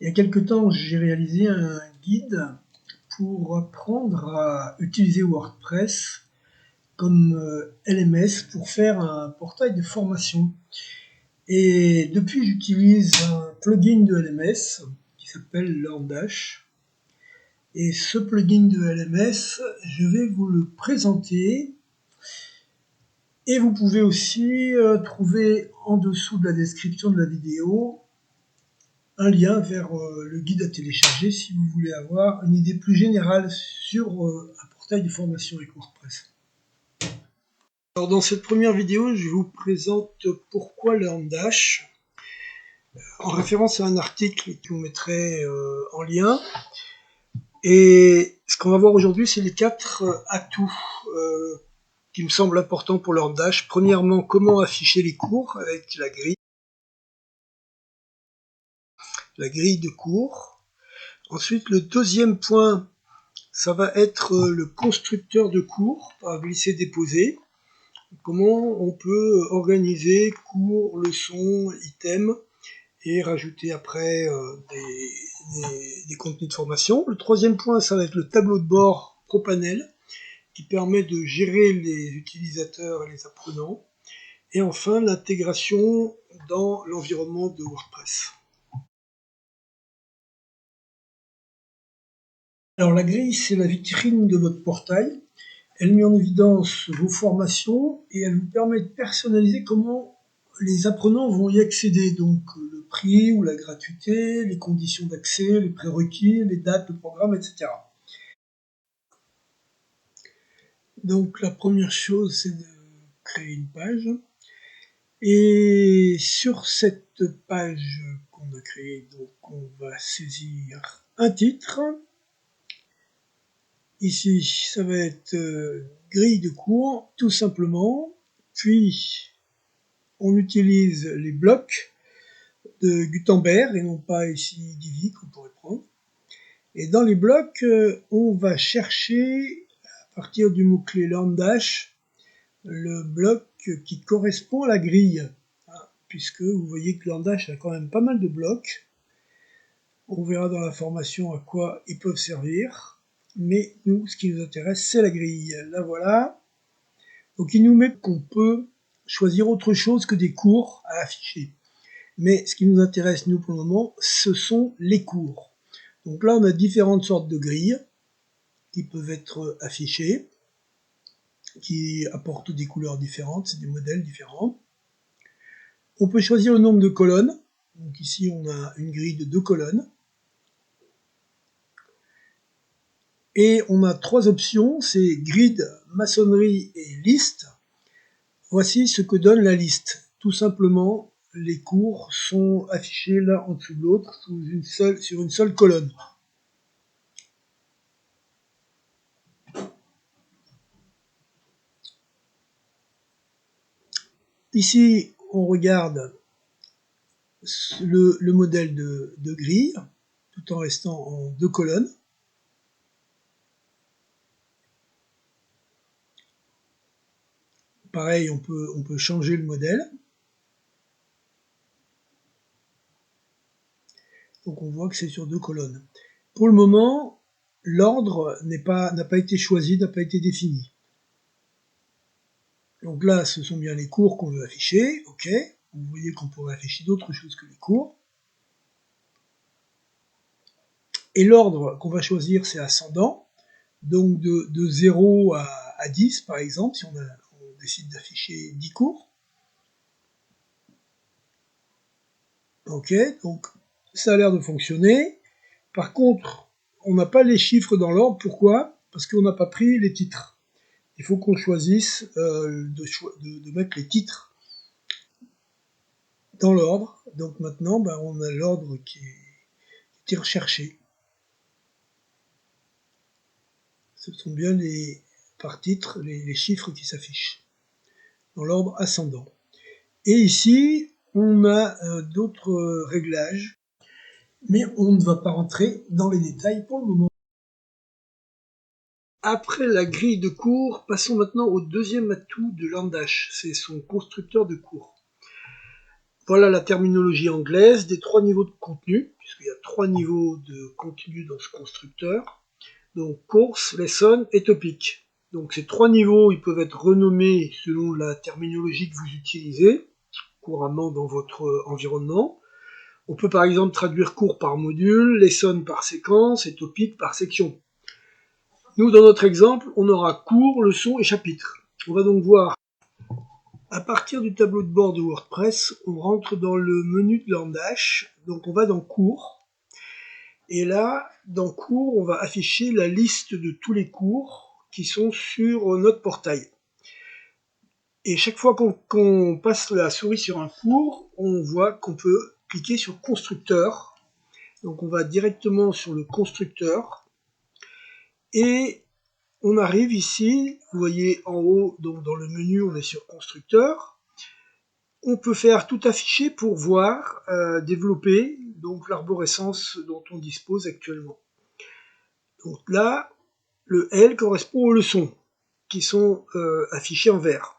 Il y a quelque temps, j'ai réalisé un guide pour apprendre à utiliser WordPress comme LMS pour faire un portail de formation. Et depuis, j'utilise un plugin de LMS qui s'appelle LearnDash. Et ce plugin de LMS, je vais vous le présenter. Et vous pouvez aussi trouver en dessous de la description de la vidéo un lien vers le guide à télécharger si vous voulez avoir une idée plus générale sur un portail de formation avec WordPress. Alors dans cette première vidéo, je vous présente pourquoi LearnDash, en référence à un article que je vous mettrai en lien. Et ce qu'on va voir aujourd'hui, c'est les 4 atouts qui me semblent importants pour LearnDash. Premièrement, comment afficher les cours avec la grille de cours. Ensuite, le deuxième point, ça va être le constructeur de cours par glisser-déposer. Comment on peut organiser cours, leçons, items et rajouter après des contenus de formation. Le troisième point, ça va être le tableau de bord ProPanel qui permet de gérer les utilisateurs et les apprenants. Et enfin, l'intégration dans l'environnement de WordPress. Alors la grille, c'est la vitrine de votre portail. Elle met en évidence vos formations et elle vous permet de personnaliser comment les apprenants vont y accéder. Donc le prix ou la gratuité, les conditions d'accès, les prérequis, les dates, le programme, etc. Donc la première chose, c'est de créer une page. Et sur cette page qu'on a créée, donc on va saisir un titre. Ici, ça va être grille de cours, tout simplement. Puis, on utilise les blocs de Gutenberg et non pas ici Divi qu'on pourrait prendre. Et dans les blocs, on va chercher, à partir du mot-clé LearnDash, le bloc qui correspond à la grille. Puisque vous voyez que LearnDash a quand même pas mal de blocs. On verra dans la formation à quoi ils peuvent servir. Mais nous, ce qui nous intéresse, c'est la grille. La voilà. Donc il nous met qu'on peut choisir autre chose que des cours à afficher. Mais ce qui nous intéresse, nous, pour le moment, ce sont les cours. Donc là, on a différentes sortes de grilles qui peuvent être affichées, qui apportent des couleurs différentes, c'est des modèles différents. On peut choisir le nombre de colonnes. Donc ici, on a une grille de 2 colonnes. Et on a 3 options, c'est grid, maçonnerie et liste. Voici ce que donne la liste. Tout simplement, les cours sont affichés l'un en dessous de l'autre sur une seule colonne. Ici, on regarde le modèle de grille, tout en restant en 2 colonnes. Pareil, on peut changer le modèle. Donc on voit que c'est sur 2 colonnes. Pour le moment, l'ordre n'a pas été choisi, n'a pas été défini. Donc là, ce sont bien les cours qu'on veut afficher, ok. Vous voyez qu'on pourrait afficher d'autres choses que les cours. Et l'ordre qu'on va choisir, c'est ascendant. Donc de 0 à 10, par exemple, si on décide d'afficher 10 cours. Ok, donc ça a l'air de fonctionner. Par contre, on n'a pas les chiffres dans l'ordre. Pourquoi? Parce qu'on n'a pas pris les titres. Il faut qu'on choisisse de mettre les titres dans l'ordre. Donc maintenant, on a l'ordre qui est recherché. Ce sont bien par titre les chiffres qui s'affichent dans l'ordre ascendant. Et ici, on a d'autres réglages, mais on ne va pas rentrer dans les détails pour le moment. Après la grille de cours, passons maintenant au deuxième atout de LearnDash, c'est son constructeur de cours. Voilà la terminologie anglaise des 3 niveaux de contenu, puisqu'il y a 3 niveaux de contenu dans ce constructeur. Donc course, lesson et topic. Donc ces 3 niveaux, ils peuvent être renommés selon la terminologie que vous utilisez couramment dans votre environnement. On peut par exemple traduire cours par module, lesson par séquence et topic par section. Nous, dans notre exemple, on aura cours, leçon et chapitre. On va donc voir, à partir du tableau de bord de WordPress, on rentre dans le menu de l'Handash, donc on va dans cours. Et là, dans cours, on va afficher la liste de tous les cours qui sont sur notre portail. Et chaque fois qu'on passe la souris sur un cours, on voit qu'on peut cliquer sur constructeur. Donc on va directement sur le constructeur. Et on arrive ici, vous voyez en haut, donc dans le menu, on est sur constructeur. On peut faire tout afficher pour voir, développer donc l'arborescence dont on dispose actuellement. Donc là, le L correspond aux leçons qui sont affichées en vert.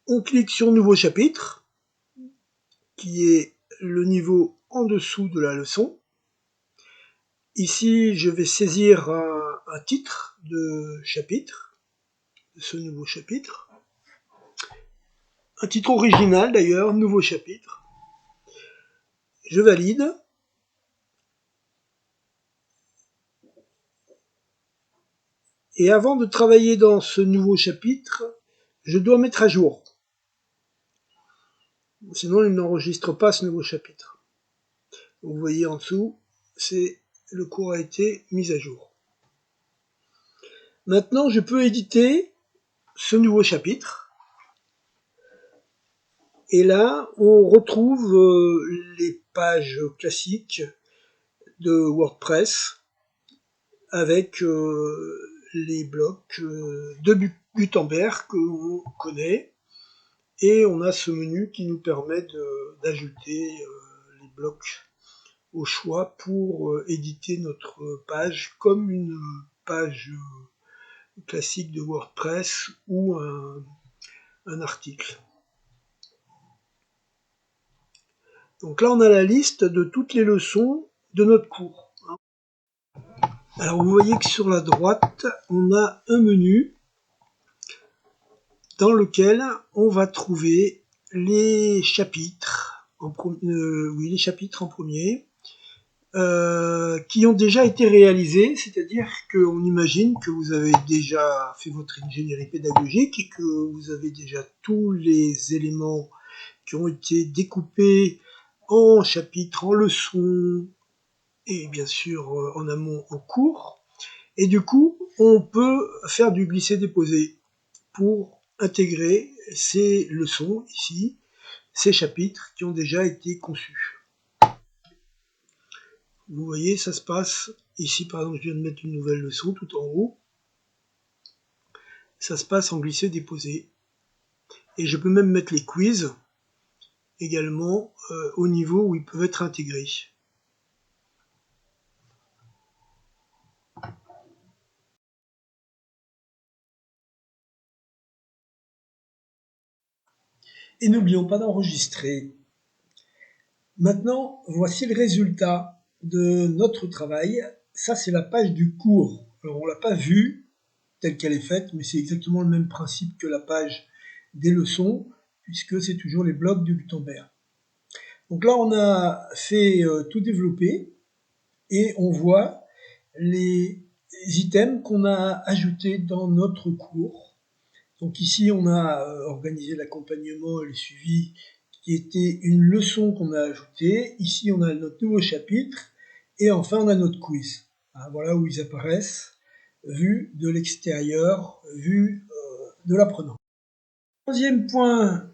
On clique sur Nouveau chapitre, qui est le niveau en dessous de la leçon. Ici, je vais saisir un titre de chapitre, de ce nouveau chapitre. Un titre original d'ailleurs, nouveau chapitre. Je valide. Et avant de travailler dans ce nouveau chapitre, je dois mettre à jour. Sinon, il n'enregistre pas ce nouveau chapitre. Vous voyez en dessous, le cours a été mis à jour. Maintenant, je peux éditer ce nouveau chapitre. Et là, on retrouve les pages classiques de WordPress avec les blocs de Gutenberg que l'on connaît. Et on a ce menu qui nous permet d'ajouter les blocs au choix pour éditer notre page comme une page classique de WordPress ou un article. Donc là, on a la liste de toutes les leçons de notre cours. Alors vous voyez que sur la droite, on a un menu dans lequel on va trouver les chapitres en premier, qui ont déjà été réalisés, c'est-à-dire qu'on imagine que vous avez déjà fait votre ingénierie pédagogique et que vous avez déjà tous les éléments qui ont été découpés en chapitres, en leçons et bien sûr en amont en cours. Et du coup, on peut faire du glisser-déposer pour intégrer ces leçons ici, ces chapitres qui ont déjà été conçus. Vous voyez, ça se passe ici, par exemple, je viens de mettre une nouvelle leçon tout en haut. Ça se passe en glisser-déposer. Et je peux même mettre les quiz également au niveau où ils peuvent être intégrés. Et n'oublions pas d'enregistrer. Maintenant, voici le résultat de notre travail. Ça, c'est la page du cours. Alors, on ne l'a pas vue telle qu'elle est faite, mais c'est exactement le même principe que la page des leçons, puisque c'est toujours les blocs de Gutenberg. Donc là, on a fait tout développer, et on voit les items qu'on a ajoutés dans notre cours. Donc ici, on a organisé l'accompagnement et le suivi qui était une leçon qu'on a ajoutée. Ici, on a notre nouveau chapitre. Et enfin, on a notre quiz. Voilà où ils apparaissent, vus de l'extérieur, vus de l'apprenant. Troisième point,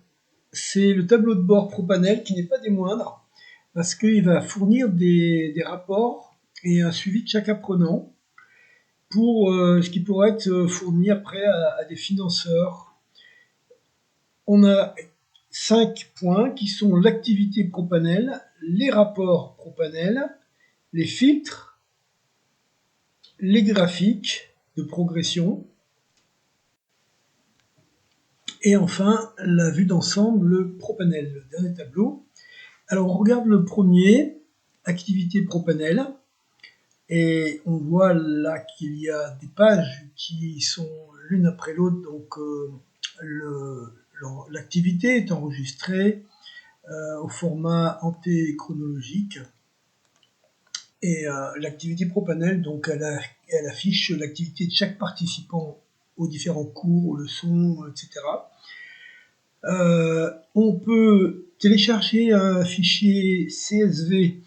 c'est le tableau de bord ProPanel qui n'est pas des moindres, parce qu'il va fournir des rapports et un suivi de chaque apprenant pour ce qui pourrait être fourni après à des financeurs. On a 5 points qui sont l'activité ProPanel, les rapports ProPanel, les filtres, les graphiques de progression Et enfin, la vue d'ensemble, le propanel, le dernier tableau. Alors on regarde le premier, activité propanel, et on voit là qu'il y a des pages qui sont l'une après l'autre, donc l'activité est enregistrée au format antéchronologique. Et l'activité propanel, donc elle affiche l'activité de chaque participant aux différents cours, aux leçons, etc. On peut télécharger un fichier CSV,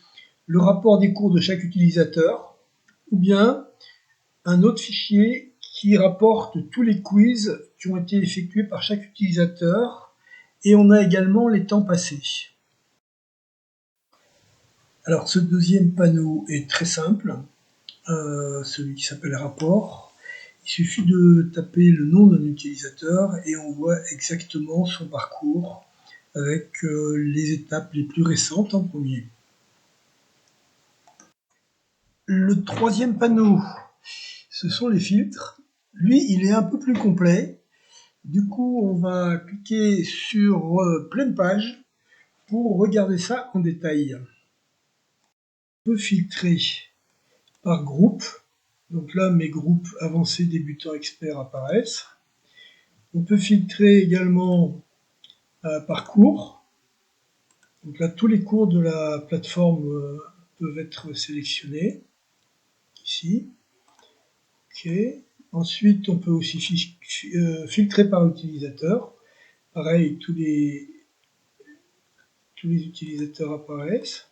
le rapport des cours de chaque utilisateur, ou bien un autre fichier qui rapporte tous les quiz qui ont été effectués par chaque utilisateur, et on a également les temps passés. Alors ce deuxième panneau est très simple, celui qui s'appelle rapport. Il suffit de taper le nom d'un utilisateur et on voit exactement son parcours avec les étapes les plus récentes en premier. Le troisième panneau, ce sont les filtres. Lui, il est un peu plus complet. Du coup, on va cliquer sur pleine page pour regarder ça en détail. On peut filtrer par groupe. Donc là, mes groupes avancés, débutants, experts apparaissent. On peut filtrer également par cours. Donc là, tous les cours de la plateforme peuvent être sélectionnés. Ici. OK. Ensuite, on peut aussi filtrer par utilisateur. Pareil, tous les utilisateurs apparaissent.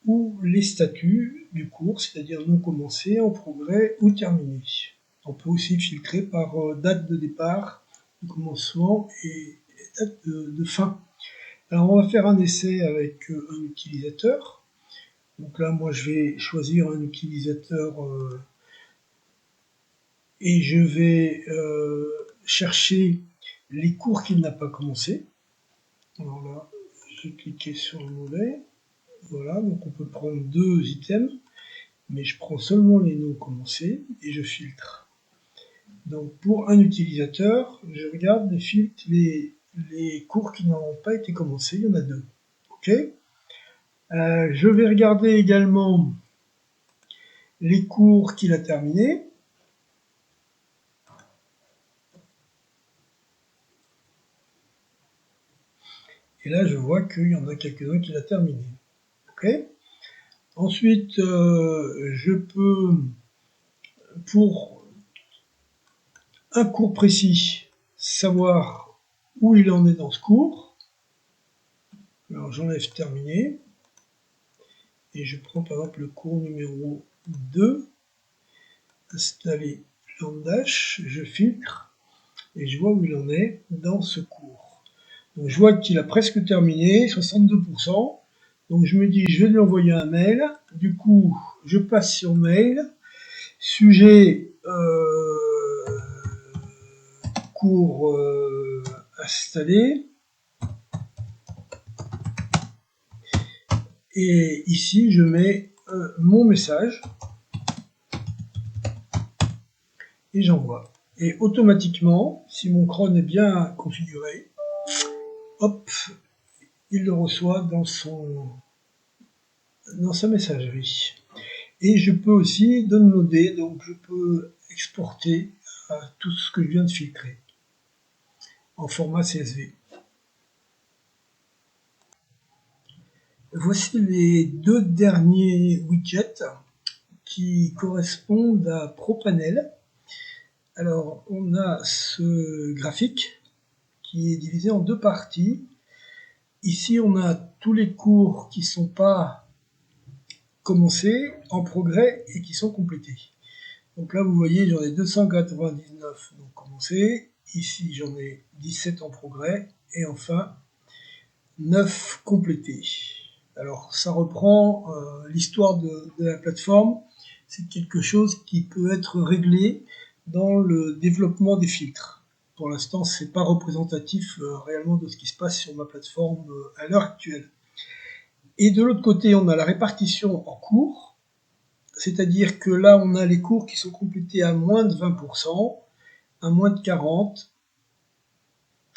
Ou les statuts du cours, c'est-à-dire non commencé, en progrès ou terminé. On peut aussi filtrer par date de départ, de commencement et date de fin. Alors on va faire un essai avec un utilisateur. Donc là, moi je vais choisir un utilisateur et je vais chercher les cours qu'il n'a pas commencé. Alors là, je vais cliquer sur le mot-clé. Voilà, donc on peut prendre deux items, mais je prends seulement les non commencés et je filtre. Donc pour un utilisateur, je regarde les cours qui n'ont pas été commencés, il y en a deux. OK. Je vais regarder également les cours qu'il a terminés. Et là, je vois qu'il y en a quelques-uns qu'il a terminés. OK. Ensuite, je peux, pour un cours précis, savoir où il en est dans ce cours. Alors j'enlève terminé. Et je prends par exemple le cours numéro 2, installer Landash, je filtre et je vois où il en est dans ce cours. Donc je vois qu'il a presque terminé, 62%. Donc je me dis, je vais lui envoyer un mail. Du coup, je passe sur mail, sujet cours installé. Et ici, je mets mon message et j'envoie. Et automatiquement, si mon cron est bien configuré, hop, il le reçoit dans sa messagerie. Et je peux aussi downloader, donc je peux exporter tout ce que je viens de filtrer en format CSV. Voici les deux derniers widgets qui correspondent à Propanel. Alors, on a ce graphique qui est divisé en deux parties. Ici, on a tous les cours qui ne sont pas commencés, en progrès et qui sont complétés. Donc là, vous voyez, j'en ai 299 donc commencés. Ici, j'en ai 17 en progrès. Et enfin, 9 complétés. Alors, ça reprend l'histoire de la plateforme. C'est quelque chose qui peut être réglé dans le développement des filtres. Pour l'instant, ce n'est pas représentatif réellement de ce qui se passe sur ma plateforme à l'heure actuelle. Et de l'autre côté, on a la répartition en cours, c'est-à-dire que là, on a les cours qui sont complétés à moins de 20%, à moins de 40%,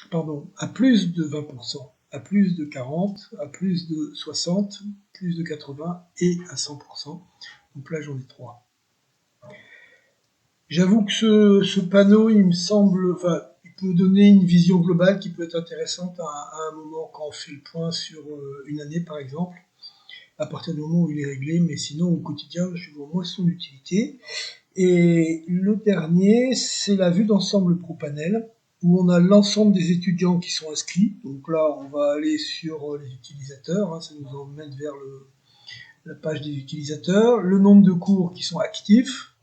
pardon, à plus de 20%, à plus de 40%, à plus de 60%, plus de 80% et à 100%. Donc là, j'en ai 3. J'avoue que ce panneau, il me semble, enfin, il peut donner une vision globale qui peut être intéressante à un moment quand on fait le point sur une année, par exemple, à partir du moment où il est réglé, mais sinon, au quotidien, je vois moins son utilité. Et le dernier, c'est la vue d'ensemble ProPanel, où on a l'ensemble des étudiants qui sont inscrits. Donc là, on va aller sur les utilisateurs, hein, ça nous emmène vers la page des utilisateurs, le nombre de cours qui sont actifs,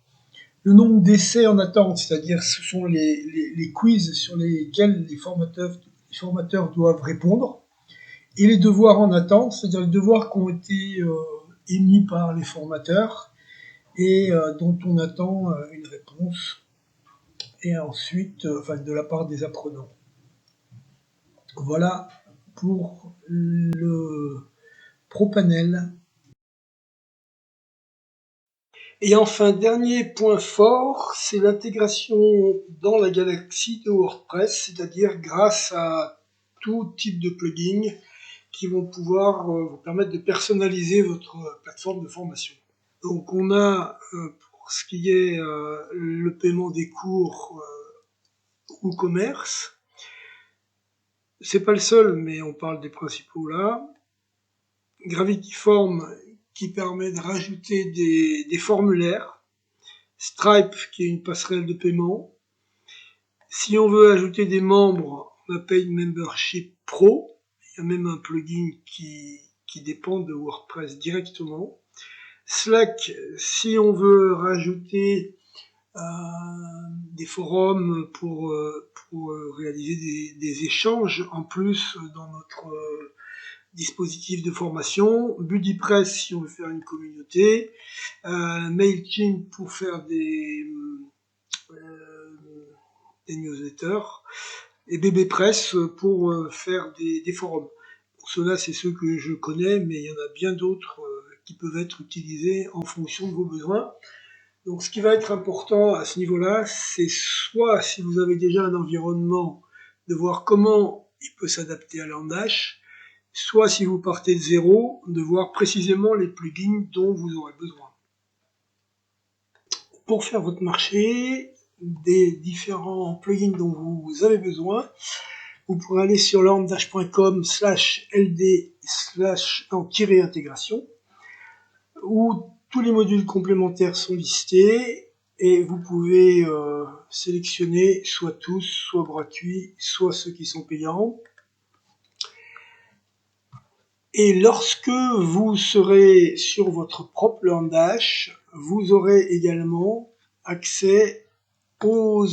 le nombre d'essais en attente, c'est-à-dire ce sont les quiz sur lesquels les formateurs doivent répondre, et les devoirs en attente, c'est-à-dire les devoirs qui ont été émis par les formateurs et dont on attend une réponse, et ensuite enfin, de la part des apprenants. Voilà pour le ProPanel. Et enfin, dernier point fort, c'est l'intégration dans la galaxie de WordPress, c'est-à-dire grâce à tout type de plugins qui vont pouvoir vous permettre de personnaliser votre plateforme de formation. Donc on a, pour ce qui est le paiement des cours WooCommerce, c'est pas le seul, mais on parle des principaux là. Gravity Form qui permet de rajouter des formulaires. Stripe qui est une passerelle de paiement. Si on veut ajouter des membres, on a Paid Membership Pro. Il y a même un plugin qui dépend de WordPress directement. Slack, si on veut rajouter des forums pour réaliser des échanges en plus dans notre dispositif de formation. BuddyPress si on veut faire une communauté. Mailchimp pour faire des newsletters. Et BBPress pour faire des forums. Pour ceux-là, c'est ceux que je connais, mais il y en a bien d'autres qui peuvent être utilisés en fonction de vos besoins. Donc ce qui va être important à ce niveau-là, c'est soit si vous avez déjà un environnement, de voir comment il peut s'adapter à Landash, soit si vous partez de zéro, de voir précisément les plugins dont vous aurez besoin. Pour faire votre marché des différents plugins dont vous avez besoin, vous pourrez aller sur landash.com/ld/intégration où tous les modules complémentaires sont listés et vous pouvez sélectionner soit tous, soit gratuits, soit ceux qui sont payants. Et lorsque vous serez sur votre propre Landash, vous aurez également accès aux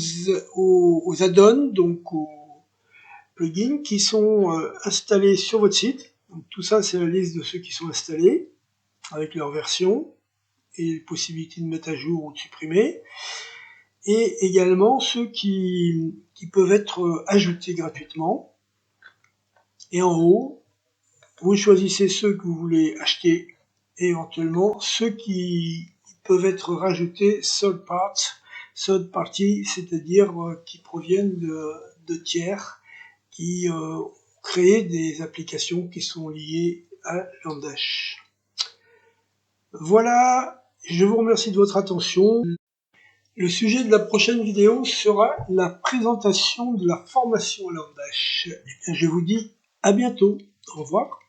add-ons, donc aux plugins qui sont installés sur votre site. Donc, tout ça, c'est la liste de ceux qui sont installés avec leur version et possibilité de mettre à jour ou de supprimer. Et également ceux qui peuvent être ajoutés gratuitement. Et en haut, vous choisissez ceux que vous voulez acheter et éventuellement ceux qui peuvent être rajoutés third party, c'est-à-dire qui proviennent de tiers qui créent des applications qui sont liées à Landash. Voilà, je vous remercie de votre attention. Le sujet de la prochaine vidéo sera la présentation de la formation à Landash. Je vous dis à bientôt. Au revoir.